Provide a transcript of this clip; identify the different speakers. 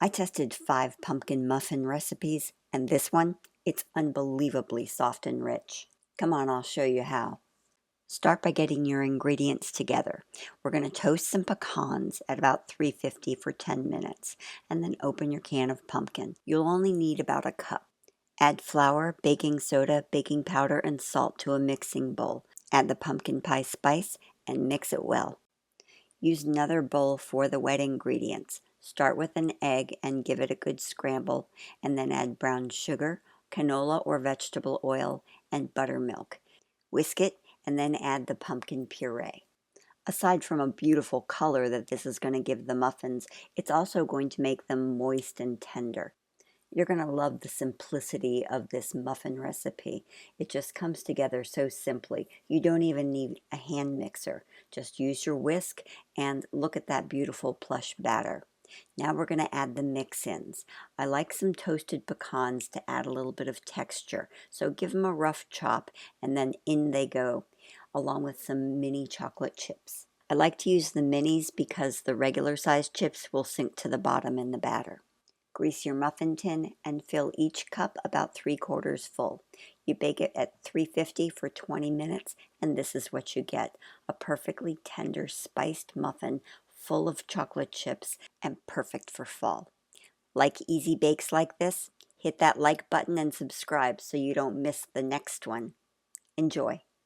Speaker 1: I tested 5 pumpkin muffin recipes, and this one, it's unbelievably soft and rich. Come on, I'll show you how. Start by getting your ingredients together. We're going to toast some pecans at about 350 for 10 minutes, and then open your can of pumpkin. You'll only need about a cup. Add flour, baking soda, baking powder, and salt to a mixing bowl. Add the pumpkin pie spice and mix it well. Use another bowl for the wet ingredients. Start with an egg and give it a good scramble, and then add brown sugar, canola or vegetable oil, and buttermilk. Whisk it, and then add the pumpkin puree. Aside from a beautiful color that this is going to give the muffins, it's also going to make them moist and tender. You're going to love the simplicity of this muffin recipe. It just comes together so simply. You don't even need a hand mixer. Just use your whisk and look at that beautiful plush batter. Now we're going to add the mix-ins. I like some toasted pecans to add a little bit of texture. So give them a rough chop and then in they go, along with some mini chocolate chips. I like to use the minis because the regular sized chips will sink to the bottom in the batter. Grease your muffin tin and fill each cup about 3/4 full. You bake it at 350 for 20 minutes, and this is what you get: a perfectly tender spiced muffin full of chocolate chips and perfect for fall. Like easy bakes like this? Hit that like button and subscribe so you don't miss the next one. Enjoy.